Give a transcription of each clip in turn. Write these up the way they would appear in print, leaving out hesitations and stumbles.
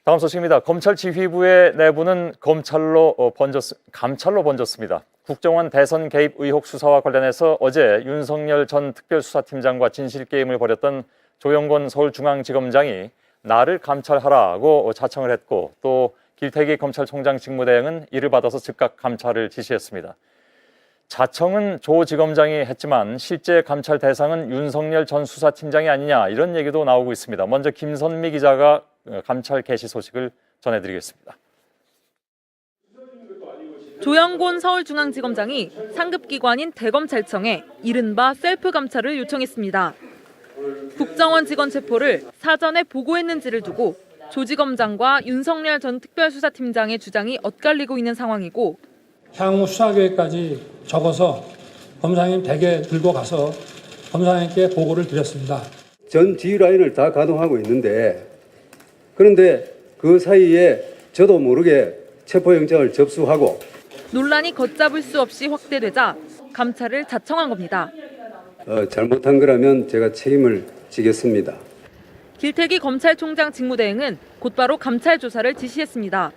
다음 소식입니다. 검찰 지휘부의 내부는 감찰로 번졌습니다. 국정원 대선 개입 의혹 수사와 관련해서 어제 윤석열 전 특별수사팀장과 진실게임을 벌였던 조영권 서울중앙지검장이 나를 감찰하라고 자청을 했고, 또 길태기 검찰총장 직무대행은 이를 받아서 즉각 감찰을 지시했습니다. 자청은 조 지검장이 했지만 실제 감찰 대상은 윤석열 전 수사팀장이 아니냐, 이런 얘기도 나오고 있습니다. 먼저 김선미 기자가 감찰 개시 소식을 전해드리겠습니다. 조영권 서울중앙지검장이 상급기관인 대검찰청에 이른바 셀프 감찰을 요청했습니다. 국정원 직원 체포를 사전에 보고했는지를 두고 조 지검장과 윤석열 전 특별수사팀장의 주장이 엇갈리고 있는 상황이고, 향후 수사 계획까지 적어서 검사님 댁에 들고 가서 검사님께 보고를 드렸습니다. 전 지휘 라인을 다 가동하고 있는데, 그런데 그 사이에 저도 모르게 체포영장을 접수하고 논란이 걷잡을 수 없이 확대되자 감찰을 자청한 겁니다. 잘못한 거라면 제가 책임을 지겠습니다. 길태기 검찰총장 직무대행은 곧바로 감찰 조사를 지시했습니다.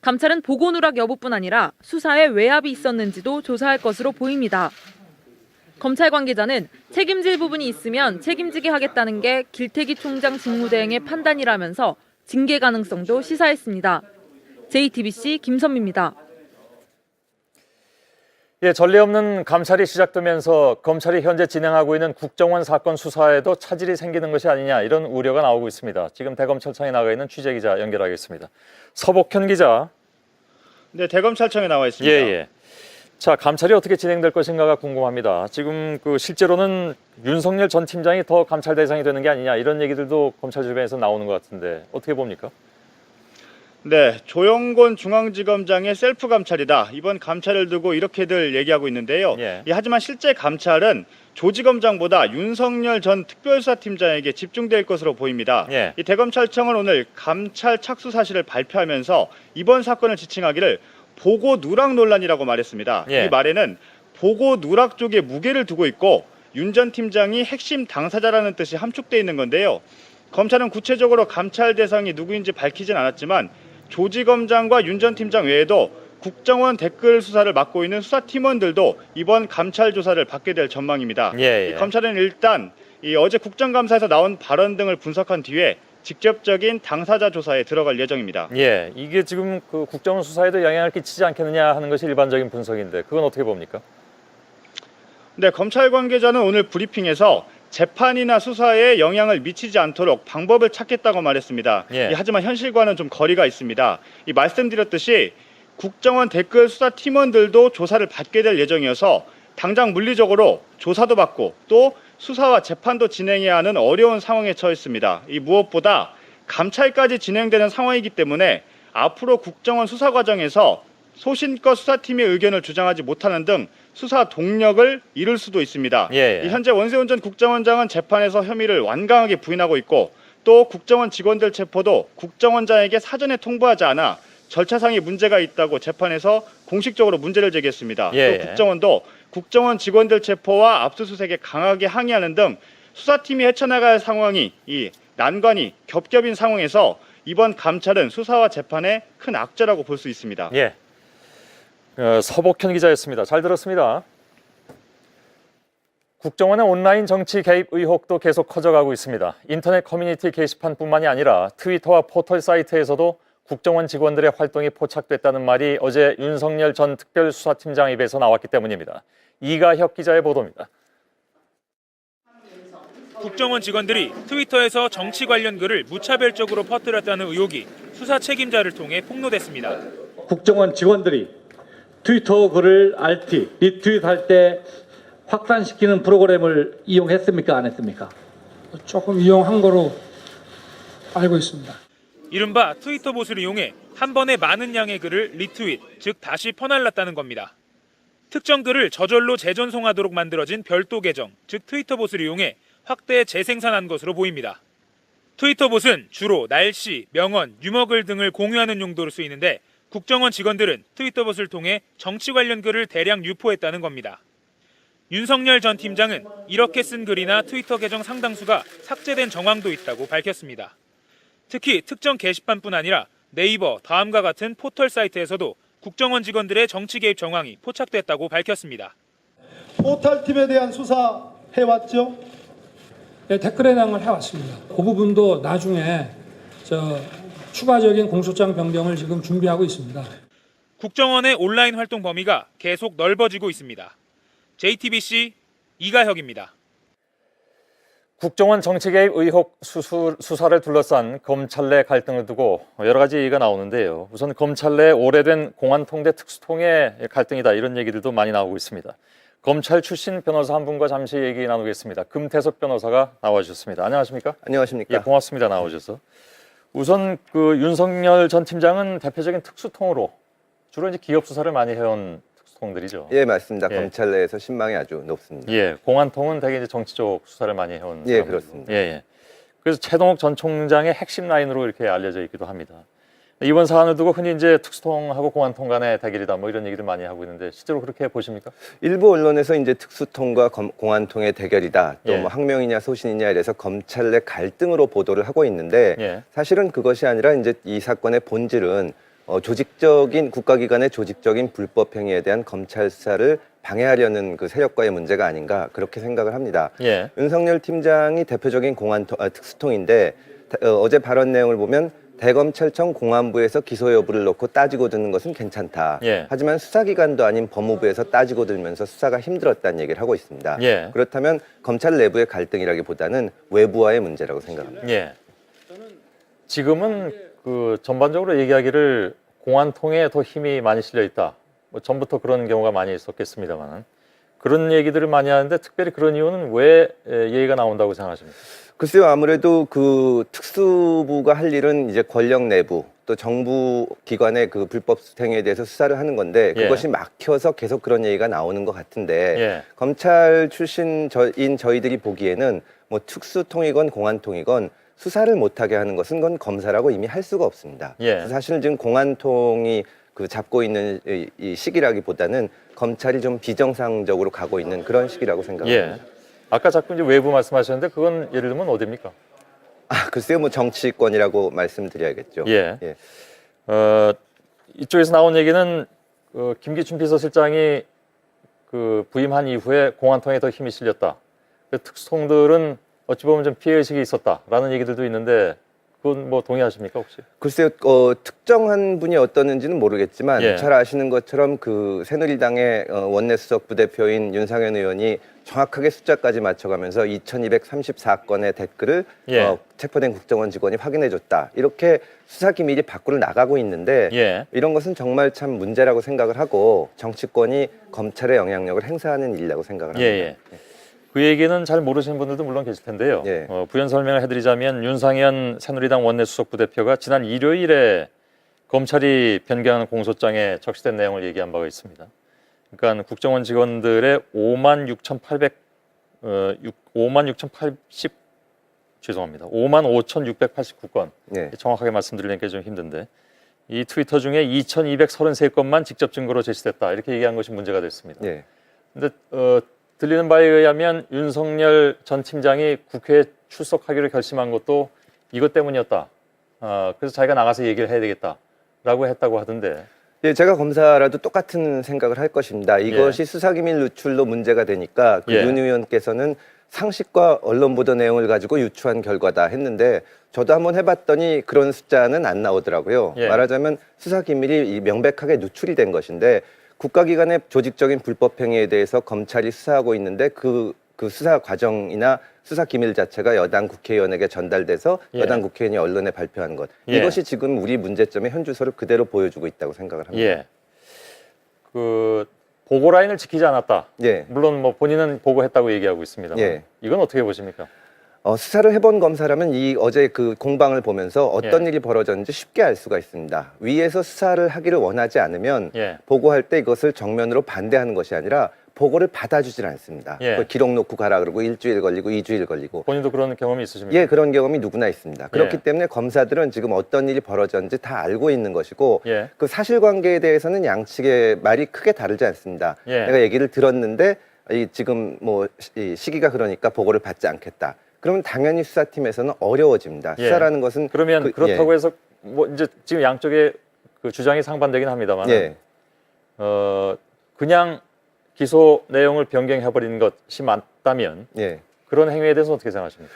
감찰은 보고 누락 여부뿐 아니라 수사에 외압이 있었는지도 조사할 것으로 보입니다. 검찰 관계자는 책임질 부분이 있으면 책임지게 하겠다는 게 길태기 총장 직무대행의 판단이라면서 징계 가능성도 시사했습니다. JTBC 김선미입니다. 전례 없는 감찰이 시작되면서 검찰이 현재 진행하고 있는 국정원 사건 수사에도 차질이 생기는 것이 아니냐, 이런 우려가 나오고 있습니다. 지금 대검찰청에 나가 있는 취재기자 연결하겠습니다. 서복현 기자. 네, 대검찰청에 나와 있습니다. 예. 자, 감찰이 어떻게 진행될 것인가가 궁금합니다. 지금 실제로는 윤석열 전 팀장이 더 감찰 대상이 되는 게 아니냐, 이런 얘기들도 검찰 주변에서 나오는 것 같은데 어떻게 봅니까? 네, 조영권 중앙지검장의 셀프 감찰이다. 이번 감찰을 두고 이렇게들 얘기하고 있는데요. 하지만 실제 감찰은 조 지검장보다 윤석열 전 특별수사팀장에게 집중될 것으로 보입니다. 이 대검찰청은 오늘 감찰 착수 사실을 발표하면서 이번 사건을 지칭하기를 보고 누락 논란이라고 말했습니다. 이 말에는 보고 누락 쪽에 무게를 두고 있고 윤 전 팀장이 핵심 당사자라는 뜻이 함축돼 있는 건데요. 검찰은 구체적으로 감찰 대상이 누구인지 밝히진 않았지만 조지검장과 윤 전 팀장 외에도 국정원 댓글 수사를 맡고 있는 수사팀원들도 이번 감찰 조사를 받게 될 전망입니다. 검찰은 일단 어제 국정감사에서 나온 발언 등을 분석한 뒤에 직접적인 당사자 조사에 들어갈 예정입니다. 이게 지금 국정원 수사에도 영향을 끼치지 않겠느냐 하는 것이 일반적인 분석인데 그건 어떻게 봅니까? 네, 검찰 관계자는 오늘 브리핑에서 재판이나 수사에 영향을 미치지 않도록 방법을 찾겠다고 말했습니다. 하지만 현실과는 좀 거리가 있습니다. 말씀드렸듯이 국정원 댓글 수사 팀원들도 조사를 받게 될 예정이어서 당장 물리적으로 조사도 받고 또 수사와 재판도 진행해야 하는 어려운 상황에 처했습니다. 무엇보다 감찰까지 진행되는 상황이기 때문에 앞으로 국정원 수사 과정에서 소신껏 수사팀의 의견을 주장하지 못하는 등 수사 동력을 잃을 수도 있습니다. 현재 원세훈 전 국정원장은 재판에서 혐의를 완강하게 부인하고 있고, 또 국정원 직원들 체포도 국정원장에게 사전에 통보하지 않아 절차상의 문제가 있다고 재판에서 공식적으로 문제를 제기했습니다. 또 국정원도 국정원 직원들 체포와 압수수색에 강하게 항의하는 등 수사팀이 헤쳐나갈 상황이 난관이 겹겹인 상황에서 이번 감찰은 수사와 재판의 큰 악재라고 볼 수 있습니다. 서복현 기자였습니다. 잘 들었습니다. 국정원의 온라인 정치 개입 의혹도 계속 커져가고 있습니다. 인터넷 커뮤니티 게시판뿐만이 아니라 트위터와 포털 사이트에서도 국정원 직원들의 활동이 포착됐다는 말이 어제 윤석열 전 특별수사팀장 입에서 나왔기 때문입니다. 이가혁 기자의 보도입니다. 국정원 직원들이 트위터에서 정치 관련 글을 무차별적으로 퍼뜨렸다는 의혹이 수사 책임자를 통해 폭로됐습니다. 국정원 직원들이 트위터 글을 RT, 리트윗할 때 확산시키는 프로그램을 이용했습니까? 안 했습니까? 조금 이용한 거로 알고 있습니다. 이른바 트위터 봇을 이용해 한 번에 많은 양의 글을 리트윗, 즉 다시 퍼날랐다는 겁니다. 특정 글을 저절로 재전송하도록 만들어진 별도 계정, 즉 트위터 봇을 이용해 확대 재생산한 것으로 보입니다. 트위터 봇은 주로 날씨, 명언, 유머글 등을 공유하는 용도로 쓰이는데 국정원 직원들은 트위터 봇을 통해 정치 관련 글을 대량 유포했다는 겁니다. 윤석열 전 팀장은 이렇게 쓴 글이나 트위터 계정 상당수가 삭제된 정황도 있다고 밝혔습니다. 특히 특정 게시판뿐 아니라 네이버, 다음과 같은 포털 사이트에서도 국정원 직원들의 정치 개입 정황이 포착됐다고 밝혔습니다. 포탈팀에 대한 수사 해왔죠? 네, 댓글 해당을 해왔습니다. 그 부분도 나중에 추가적인 공소장 변경을 지금 준비하고 있습니다. 국정원의 온라인 활동 범위가 계속 넓어지고 있습니다. JTBC 이가혁입니다. 국정원 정치 개입 의혹 수사를 둘러싼 검찰 내 갈등을 두고 여러 가지 얘기가 나오는데요. 우선 검찰 내 오래된 공안통 대 특수통의 갈등이다, 이런 얘기들도 많이 나오고 있습니다. 검찰 출신 변호사 한 분과 잠시 얘기 나누겠습니다. 금태섭 변호사가 나와주셨습니다. 안녕하십니까? 안녕하십니까? 예, 고맙습니다. 나오셔서. 우선 윤석열 전 팀장은 대표적인 특수통으로 주로 이제 기업 수사를 많이 해온 특수통들이죠. 예, 맞습니다. 예. 검찰 내에서 신망이 아주 높습니다. 예, 공안통은 대개 이제 정치 쪽 수사를 많이 해온. 예, 사람들이고. 그렇습니다. 예, 예. 그래서 최동욱 전 총장의 핵심 라인으로 이렇게 알려져 있기도 합니다. 이번 사안을 두고 흔히 이제 특수통하고 공안통 간의 대결이다, 뭐 이런 얘기를 많이 하고 있는데 실제로 그렇게 보십니까? 일부 언론에서 이제 특수통과 공안통의 대결이다, 또 예. 뭐 항명이냐 소신이냐 이래서 검찰 내 갈등으로 보도를 하고 있는데 예. 사실은 그것이 아니라 이제 이 사건의 본질은 조직적인 국가기관의 조직적인 불법 행위에 대한 검찰 수사를 방해하려는 그 세력과의 문제가 아닌가, 그렇게 생각을 합니다. 예. 윤석열 팀장이 대표적인 특수통인데 어제 발언 내용을 보면 대검찰청 공안부에서 기소 여부를 놓고 따지고 드는 것은 괜찮다. 예. 하지만 수사기관도 아닌 법무부에서 따지고 들면서 수사가 힘들었다는 얘기를 하고 있습니다. 예. 그렇다면 검찰 내부의 갈등이라기보다는 외부와의 문제라고 생각합니다. 예. 지금은 전반적으로 얘기하기를 공안통에 더 힘이 많이 실려 있다. 뭐 전부터 그런 경우가 많이 있었겠습니다만 그런 얘기들을 많이 하는데 특별히 그런 이유는 왜 얘기가 나온다고 생각하십니까? 글쎄요, 아무래도 그 특수부가 할 일은 이제 권력 내부 또 정부 기관의 그 불법 행위에 대해서 수사를 하는 건데 그것이 막혀서 계속 그런 얘기가 나오는 것 같은데 예. 검찰 출신인 저희들이 보기에는 뭐 특수통이건 공안통이건 수사를 못하게 하는 것은 그건 검사라고 이미 할 수가 없습니다. 예. 사실은 지금 공안통이 잡고 있는 이 시기라기보다는 검찰이 좀 비정상적으로 가고 있는 그런 시기라고 생각합니다. 예. 아까 자꾸 이제 외부 말씀하셨는데 그건 예를 들면 어디입니까? 글쎄요, 뭐 정치권이라고 말씀드려야겠죠. 예. 예. 이쪽에서 나온 얘기는 김기춘 비서실장이 부임한 이후에 공안통에 더 힘이 실렸다. 특수통들은 어찌 보면 좀 피해의식이 있었다라는 얘기들도 있는데 그건 뭐 동의하십니까 혹시? 글쎄요, 특정한 분이 어떠는지는 모르겠지만 예. 잘 아시는 것처럼 그 새누리당의 원내수석 부대표인 윤상현 의원이 정확하게 숫자까지 맞춰가면서 2234건의 댓글을 예. 체포된 국정원 직원이 확인해줬다. 이렇게 수사기밀이 밖으로 나가고 있는데 예. 이런 것은 정말 참 문제라고 생각을 하고 정치권이 검찰의 영향력을 행사하는 일이라고 생각을 합니다. 예. 그 얘기는 잘 모르시는 분들도 물론 계실 텐데요. 예. 부연 설명을 해드리자면 윤상현 새누리당 원내수석 부대표가 지난 일요일에 검찰이 변경하는 공소장에 적시된 내용을 얘기한 바가 있습니다. 그러니까 국정원 직원들의 55,689건 예. 정확하게 말씀드리려니까 좀 힘든데 이 트위터 중에 2,233건만 직접 증거로 제시됐다 이렇게 얘기한 것이 문제가 됐습니다. 예. 근데 들리는 바에 의하면 윤석열 전 팀장이 국회에 출석하기로 결심한 것도 이것 때문이었다. 그래서 자기가 나가서 얘기를 해야 되겠다라고 했다고 하던데. 예, 제가 검사라도 똑같은 생각을 할 것입니다. 이것이 수사기밀 누출로 문제가 되니까 윤 의원께서는 상식과 언론 보도 내용을 가지고 유추한 결과다 했는데 저도 한번 해봤더니 그런 숫자는 안 나오더라고요. 말하자면 수사기밀이 명백하게 누출이 된 것인데 국가기관의 조직적인 불법 행위에 대해서 검찰이 수사하고 있는데 그 수사 과정이나 수사 기밀 자체가 여당 국회의원에게 전달돼서 여당 국회의원이 언론에 발표한 것. 이것이 지금 우리 문제점의 현주소를 그대로 보여주고 있다고 생각을 합니다. 예. 보고 라인을 지키지 않았다. 예. 물론 뭐 본인은 보고했다고 얘기하고 있습니다만 예. 이건 어떻게 보십니까? 수사를 해본 검사라면 어제 그 공방을 보면서 어떤 일이 벌어졌는지 쉽게 알 수가 있습니다. 위에서 수사를 하기를 원하지 않으면 보고할 때 이것을 정면으로 반대하는 것이 아니라 보고를 받아주질 않습니다. 기록 놓고 가라 그러고 1주일 걸리고 2주일 걸리고. 본인도 그런 경험이 있으십니까? 예, 그런 경험이 누구나 있습니다. 그렇기 때문에 검사들은 지금 어떤 일이 벌어졌는지 다 알고 있는 것이고 그 사실관계에 대해서는 양측의 말이 크게 다르지 않습니다. 내가 얘기를 들었는데 지금 뭐 시기가 그러니까 보고를 받지 않겠다. 그러면 당연히 수사팀에서는 어려워집니다. 예. 수사라는 것은 그러면 그렇다고 해서 뭐 이제 지금 양쪽의 그 주장이 상반되긴 합니다만, 예. 그냥 기소 내용을 변경해버리는 것이 맞다면 예. 그런 행위에 대해서 어떻게 생각하십니까?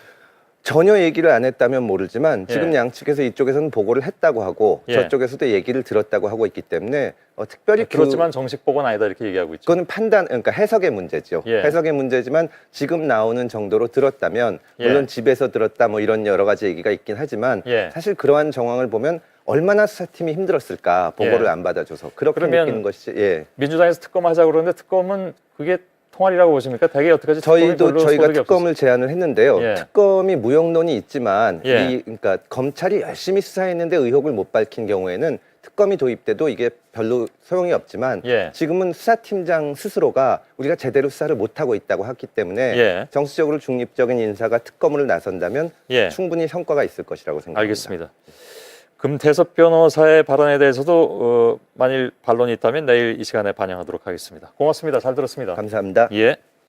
전혀 얘기를 안 했다면 모르지만 지금 예. 양측에서 이쪽에서는 보고를 했다고 하고 예. 저쪽에서도 얘기를 들었다고 하고 있기 때문에 특별히 그렇지만 정식 보고는 아니다 이렇게 얘기하고 있죠. 그거는 그러니까 해석의 문제죠. 예. 해석의 문제지만 지금 나오는 정도로 들었다면 물론 예. 집에서 들었다 뭐 이런 여러 가지 얘기가 있긴 하지만 예. 사실 그러한 정황을 보면 얼마나 수사팀이 힘들었을까 보고를 예. 안 받아줘서 그렇게 그러면 느끼는 것이 예. 민주당에서 특검하자고 그러는데 특검은 그게 통할이라고 보십니까? 대개 어떻게까지 특검이 별로 저희가 소득이 특검을 제안을 했는데요. 예. 특검이 무용론이 있지만 예. 그러니까 검찰이 열심히 수사했는데 의혹을 못 밝힌 경우에는 특검이 도입돼도 이게 별로 소용이 없지만 예. 지금은 수사팀장 스스로가 우리가 제대로 수사를 못하고 있다고 했기 때문에 예. 정치적으로 중립적인 인사가 특검을 나선다면 예. 충분히 성과가 있을 것이라고 생각합니다. 알겠습니다. 금태섭 변호사의 발언에 대해서도 만일 반론이 있다면 내일 이 시간에 반영하도록 하겠습니다. 고맙습니다. 잘 들었습니다. 감사합니다. 예.